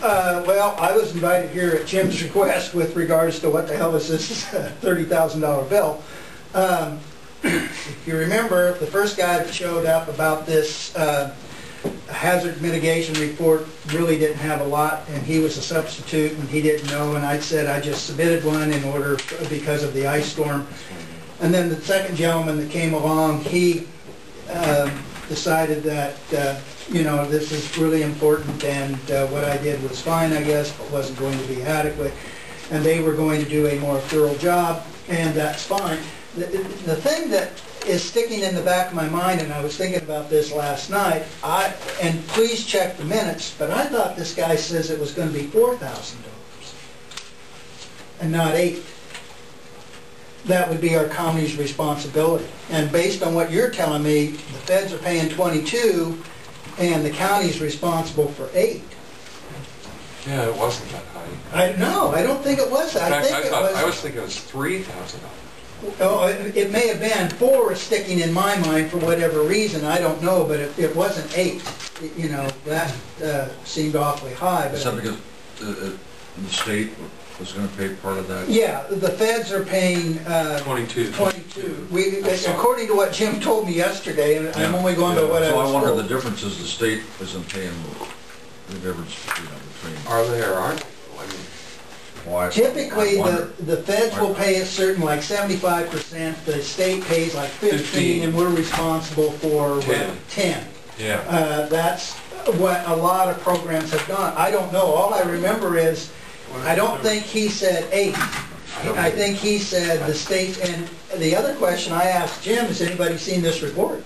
Well, I was invited here at Jim's request with regards to what the hell is this $30,000 bill. If you remember, the first guy that showed up about this hazard mitigation report really didn't have a lot, and he was a substitute and he didn't know, and I said I just submitted one in order because of the ice storm. And then the second gentleman that came along, he decided that you know, this is really important, and what I did was fine, I guess, but wasn't going to be adequate, and they were going to do a more thorough job, and that's fine. The thing that is sticking in the back of my mind, and I was thinking about this last night, and please check the minutes, but I thought this guy says it was going to be $4,000 and not $8,000. That would be our county's responsibility. And based on what you're telling me, the feds are paying $22,000 and the county's responsible for $8,000. Yeah, it wasn't that high. I don't think it was. I was thinking it was $3,000. Oh, it may have been $4,000 sticking in my mind for whatever reason. I don't know, but it wasn't $8,000. You know, that seemed awfully high. But is that because the state was going to pay part of that? Yeah, the feds are paying $22,000. According to what Jim told me yesterday, and I'm only going by what I was told. So I wonder the difference is the state isn't paying the difference, you know, between. Are they or aren't they? I mean, typically, the feds will pay a certain, like 75%, the state pays like 15%, and we're responsible for 10. Yeah. That's what a lot of programs have done. I don't know. All I remember is, I don't think he said 8. I think he said the state. And the other question I asked Jim, has anybody seen this report?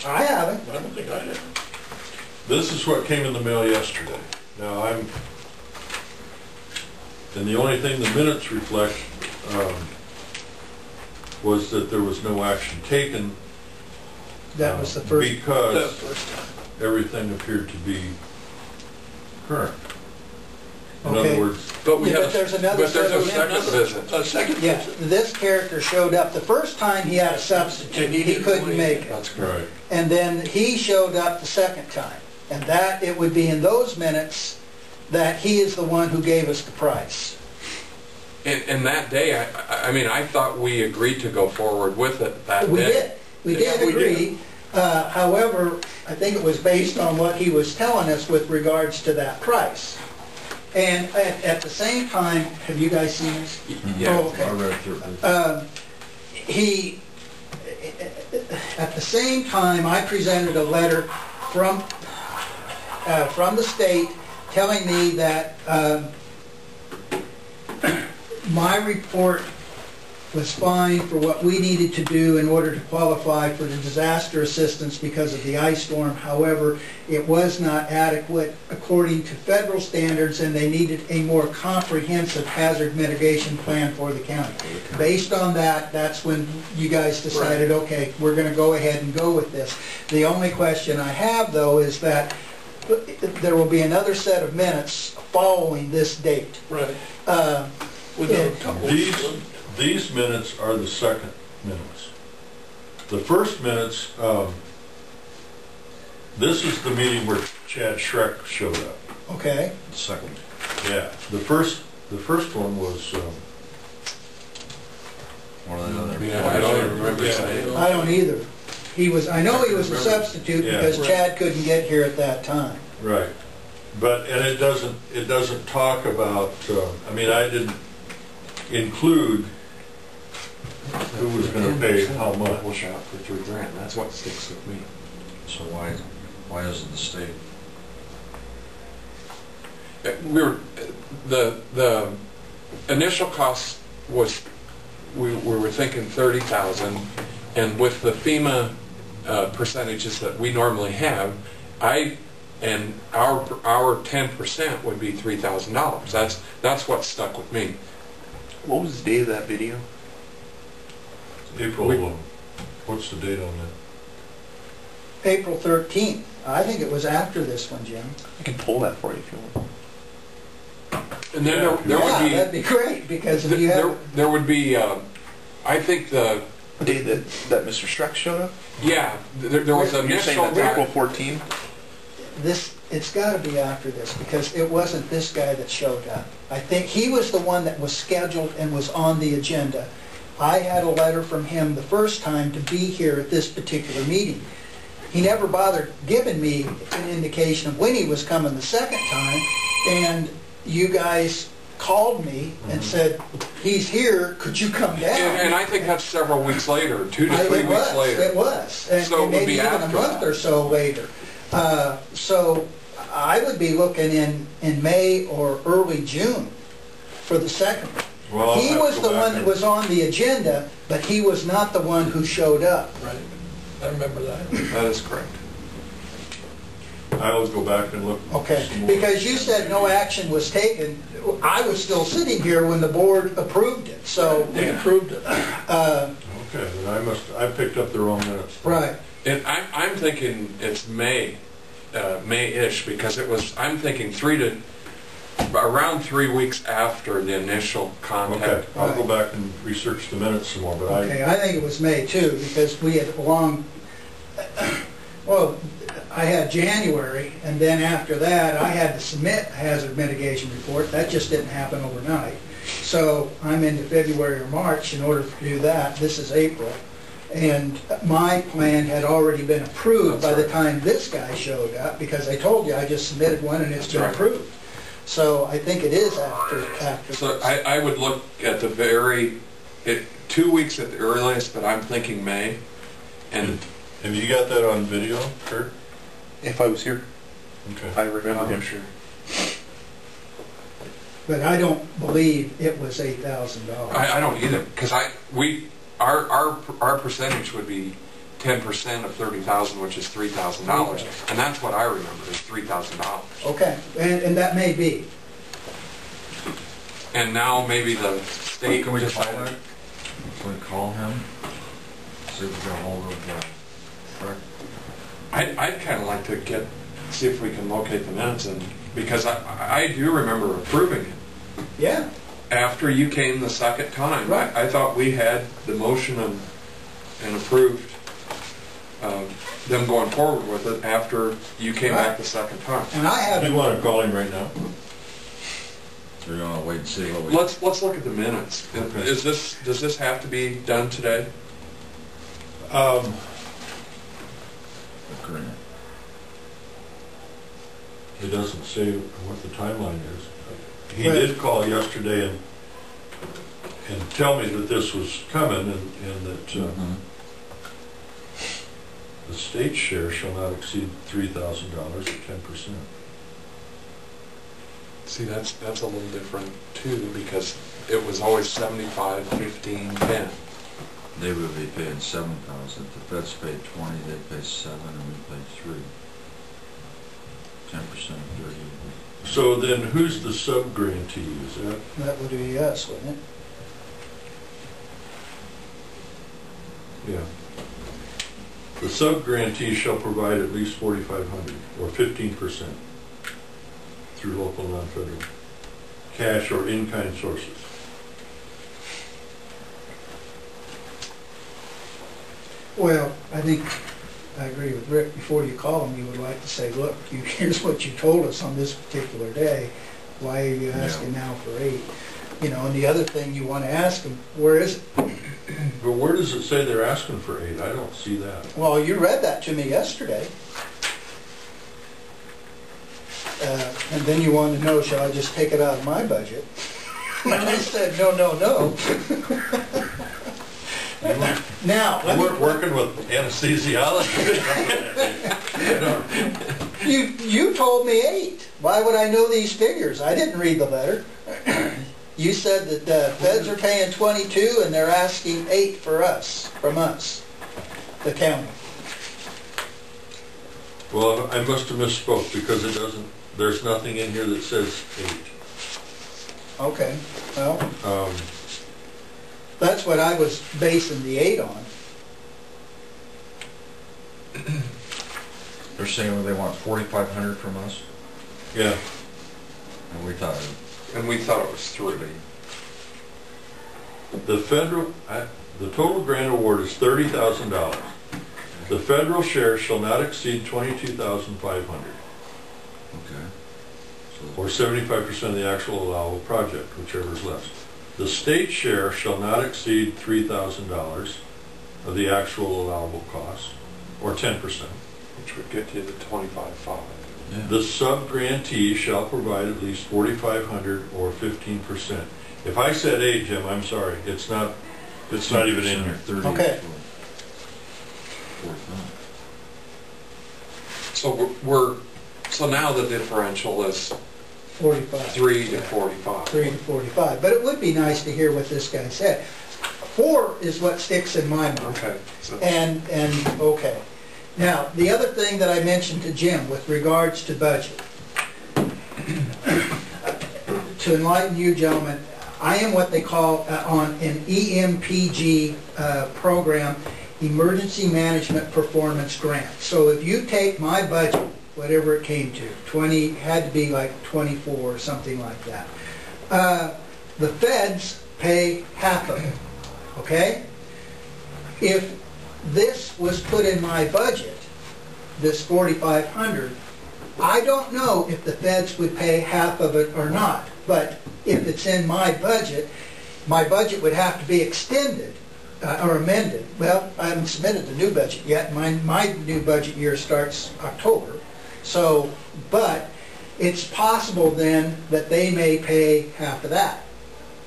I haven't. I don't think I have. This is what came in the mail yesterday. Now and the only thing the minutes reflect was that there was no action taken. That was the first. Because everything appeared to be current. In other words, but there's another second visit. A second visit. This character showed up the first time. He had a substitute. He couldn't make it. That's correct. Right. And then he showed up the second time, and that it would be in those minutes that he is the one who gave us the price. And that day, I mean, I thought we agreed to go forward with it that day. We did agree. However, I think it was based on what he was telling us with regards to that price. And at the same time, have you guys seen this? Yeah. Oh, okay. I read through at the same time, I presented a letter from the state telling me that my report was fine for what we needed to do in order to qualify for the disaster assistance because of the ice storm. However, it was not adequate according to federal standards, and they needed a more comprehensive hazard mitigation plan for the county. Based on that, that's when you guys decided, okay, we're going to go ahead and go with this. The only question I have, though, is that there will be another set of minutes following this date. Right. These minutes are the second minutes. The first minutes, this is the meeting where Chad Schreck showed up. Okay. the second. Yeah. The first one was. One of the other. Yeah, I don't even remember saying. I don't either. I know he was a substitute because Chad couldn't get here at that time. Right. And it doesn't talk about. I mean, I didn't include who was going to pay how much. We'll shop for $3,000. That's what sticks with me. So why isn't the state? The initial cost was we were thinking $30,000, and with the FEMA percentages that we normally have, our 10% would be $3,000. That's what stuck with me. What was the date of that video? April. What's the date on that? April 13th. I think it was after this one, Jim. I can pull that for you if you want. And then there would be. That'd be great because if you have. There would be. I think the day that Mr. Schreck showed up. Yeah, there was an initial. You're saying that's April 14th. it's got to be after this, because it wasn't this guy that showed up. I think he was the one that was scheduled and was on the agenda. I had a letter from him the first time to be here at this particular meeting. He never bothered giving me an indication of when he was coming the second time, and you guys called me and said, he's here, could you come down? And I think that's several weeks later, 2 to 3 weeks later. It was. And, So it would maybe be even after a month that. or so later. So I would be looking in May or early June for the second. Well, I'll He have was to the go back one that and- was on the agenda, but he was not the one who showed up. Right. I remember that. That is correct. I will go back and look. Okay, some more. because you said no action was taken. I was still sitting here when the board approved it, so. We approved it. Okay, then I picked up the wrong minutes. Right. And I'm thinking it's May, May-ish, because I'm thinking around 3 weeks after the initial Okay, contact. I'll go back and research the minutes some more, but Okay, I think it was May too, because we had well, I had January, and then after that, I had to submit a hazard mitigation report. That just didn't happen overnight. So I'm into February or March in order to do that. This is April. And my plan had already been approved by the time this guy showed up, because I told you I just submitted one and it's been That's right. approved. So I think it is after. So I would look at 2 weeks at the earliest, but I'm thinking May. And have you got that on video, Kurt? If I was here, Okay. I remember him. sure. But I don't believe it was $8,000. I don't either, because our percentage would be 10% of 30,000, which is $3,000, and that's what I remember is $3,000. Okay, and that may be. And now maybe the state Can we call decided. that? Can we call him? See if we got hold of Rick? I'd kind of like to see if we can locate the minutes, and because I do remember approving it. Yeah. After you came the second time, Right. I thought we had the motion and approved them going forward with it after you came Right. back the second time. And I Do haven't. you want to call him right now? Or you want to wait and see what we... Let's look at the minutes. Okay. Does this have to be done today? Agreement. It doesn't say what the timeline is. He Right. did call yesterday and tell me that this was coming and that the state share shall not exceed $3,000 or 10%. See, that's a little different too, because it was always 75, 15, 10. They would be paying 7,000. The feds paid 20, they pay 7, and we paid 3. 10% of 30. So then who's the sub-grantee? Is that? That would be us, wouldn't it? Yeah. The sub-grantee shall provide at least 4,500 or 15% through local non-federal cash or in-kind sources. Well, I think I agree with Rick. Before you call him, you would like to say, look, here's what you told us on this particular day. Why are you asking now for 8? You know, and the other thing you want to ask him, where is it? But where does it say they're asking for 8? I don't see that. Well, you read that to me yesterday. And then you wanted to know, shall I just take it out of my budget? And I said, no, no, no. Now, let me- We're working with anesthesiology. you told me 8. Why would I know these figures? I didn't read the letter. You said that the feds are paying 22 and they're asking 8 from us, the county. Well, I must have misspoke because there's nothing in here that says 8. Okay, well, that's what I was basing the 8 on. They're saying they want 4,500 from us, Yeah. and we thought, And we thought it was 3. The total grant award is $30,000. The federal share shall not exceed $22,500. or 75% of the actual allowable project, whichever is less. The state share shall not exceed $3,000 of the actual allowable cost, or 10%. Which would get you to 25.5. Yeah. The sub-grantee shall provide at least 4,500 or 15%. If I said A, Jim, I'm sorry, it's not even in here. 30 Okay. 45. So now the differential is 45. 3 to 45. 3 to 45. But it would be nice to hear what this guy said. 4 is what sticks in my mind. Okay. So And okay. Now, the other thing that I mentioned to Jim with regards to budget, to enlighten you gentlemen, I am what they call on an EMPG program, Emergency Management Performance Grant. So if you take my budget, whatever it came to, 20, had to be like 24 or something like that. The feds pay half of it, okay? If this was put in my budget, this 4,500, I don't know if the feds would pay half of it or not, but if it's in my budget would have to be extended or amended. Well, I haven't submitted the new budget yet. My new budget year starts October. So, but it's possible then that they may pay half of that.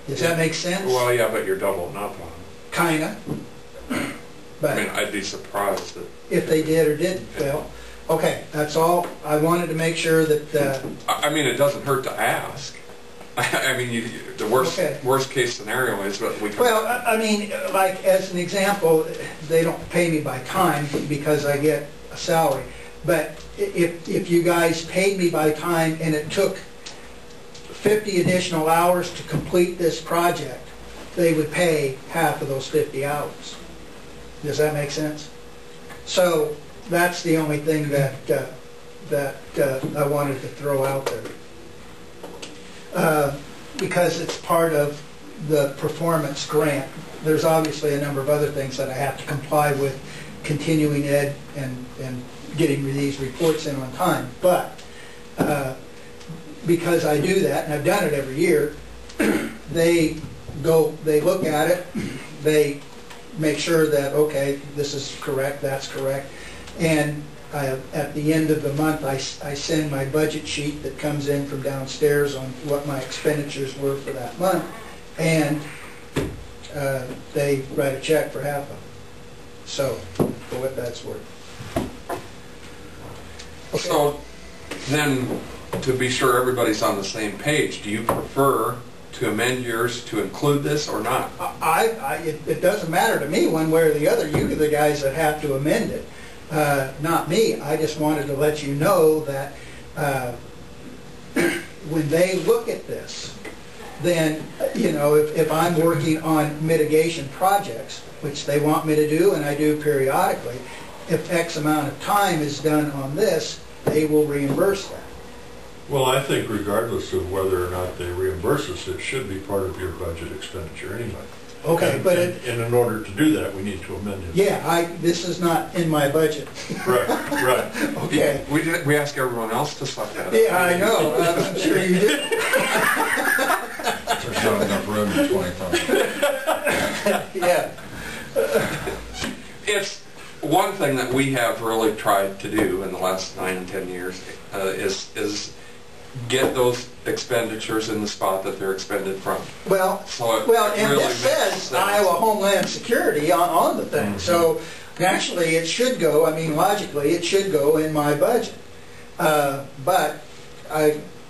Does that make sense? well, yeah, but you're doubling up on it. Kinda. But I mean, I'd be surprised that. if they did or didn't, well, okay, that's all. I wanted to make sure that, I mean, it doesn't hurt to ask. I mean, the worst case scenario is that we. well, I mean, like as an example, they don't pay me by time because I get a salary. But if you guys paid me by time and it took 50 additional hours to complete this project, they would pay half of those 50 hours. Does that make sense? So that's the only thing that I wanted to throw out there. Because it's part of the performance grant. There's obviously a number of other things that I have to comply with, continuing ed and getting these reports in on time. But because I do that, and I've done it every year, they look at it, they make sure that, okay, this is correct, that's correct, and at the end of the month I send my budget sheet that comes in from downstairs on what my expenditures were for that month, and they write a check for half of it. So, for what that's worth. Okay. So then, to be sure everybody's on the same page, do you prefer to amend yours to include this or not? It doesn't matter to me one way or the other. You are the guys that have to amend it, not me. I just wanted to let you know that when they look at this, then, you know, if I'm working on mitigation projects, which they want me to do and I do periodically, if X amount of time is done on this, they will reimburse that. Well, I think regardless of whether or not they reimburse us, it should be part of your budget expenditure anyway. Okay, and, but and in order to do that, we need to amend it. Yeah, this is not in my budget. Right, right. Okay. We ask everyone else to suck that up. Yeah, I know. I'm sure you did. There's not enough room in 25. Yeah. It's one thing that we have really tried to do in the last 9 and 10 years is get those expenditures in the spot that they're expended from. Well, So and this says Iowa Homeland Security on the thing. So naturally it should go, I mean logically it should go in my budget. But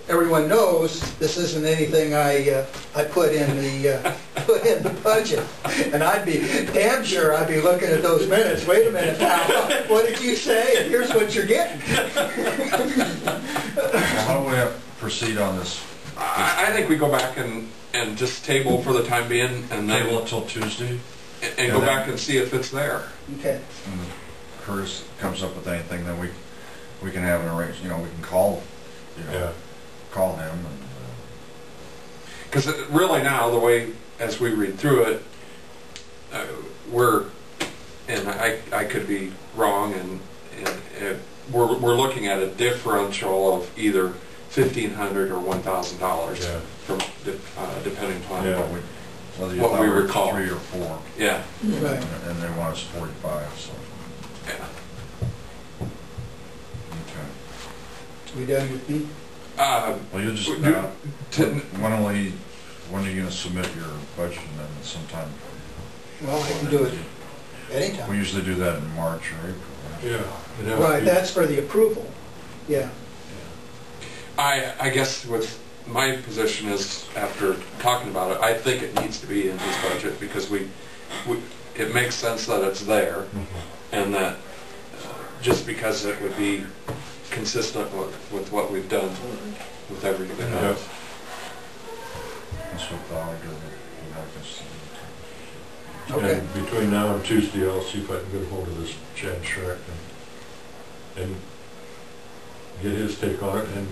everyone knows this isn't anything I put in the budget. And I'd be damn sure I'd be looking at those minutes. Wait a minute now, what did you say? And here's what you're getting. How do we proceed on this? I think we go back and just table for the time being, and Table then until Tuesday? and go back and see if it's there. Okay. And Curtis comes up with anything, then we can have an arrangement, you know, we can call, call him. Because really now, the way, as we read through it, and I could be wrong, and we're looking at a differential of either $1,500 or $1,000 Yeah. from depending upon Yeah. Whether you what thought we it was recall. 3 or 4, Yeah. Right. and they want us 45, so, Yeah. okay. We done with me? Well, you just, to- when are you gonna submit your budget, and then sometime? Well, I can do it We anytime. usually do that in March or April, right? Yeah. it'd have to Right, be- that's for the approval. Yeah. I guess with my position is, after talking about it, I think it needs to be in his budget because it makes sense that it's there, and that just because it would be consistent with what we've done with everything Yeah. else. That's what the auditor would like us to do. Okay. And between now and Tuesday, I'll see if I can get a hold of this Chad Schreck and get his take on it and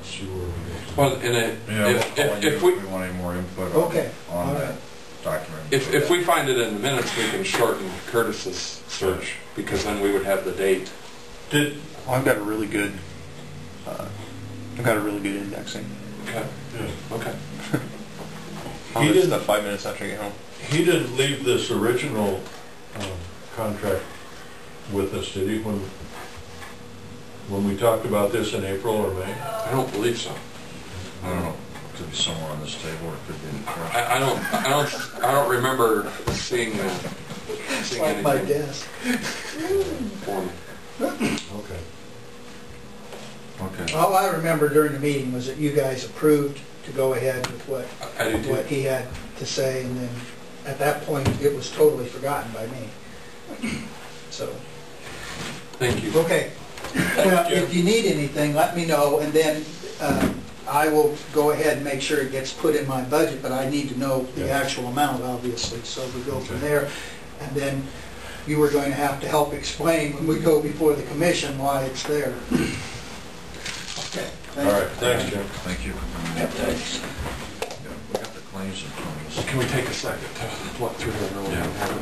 see where we go. Well, and Yeah, we'll call you if we want any more input Okay, on all that right. document. if we find it in the minutes, we can shorten Curtis's search because then we would have the date. Did, I've got a really good, indexing. Okay. yeah. Okay. I'll He do didn't- stuff 5 minutes after I get home. He didn't leave this original contract with us, did he, when we talked about this in April or May? I don't believe so. I don't know, it could be somewhere on this table, or it could be in the trash. I don't remember seeing It's like my anything desk. for me. Okay. Okay. All I remember during the meeting was that you guys approved to go ahead with I do what too. he had to say, and then at that point, it was totally forgotten by me. So, Thank you. okay. Well, if you need anything, let me know, and then I will go ahead and make sure it gets put in my budget, but I need to know the Yeah. actual amount, obviously, so we go from Okay. there. And then you were going to have to help explain when we go before the commission why it's there. Okay. All right, thanks, Jim. Thank you. Yep, thanks. Yeah, we got the claims in front of us. Can we take a second to look through them really? Yeah.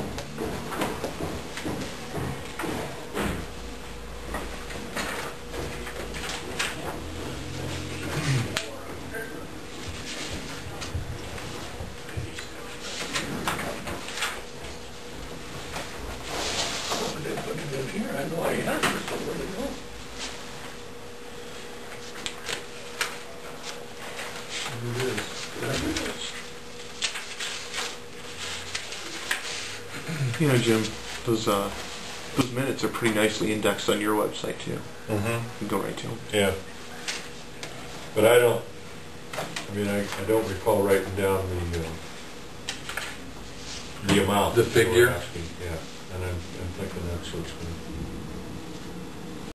They put it in here, I know I have it, but where they go? There it is. You know, Jim, those minutes are pretty nicely indexed on your website too. Mm-hmm. You can go right to them. Yeah. But I don't don't recall writing down the amount. The that they were figure? asking. Yeah, and I'm thinking that's what's going to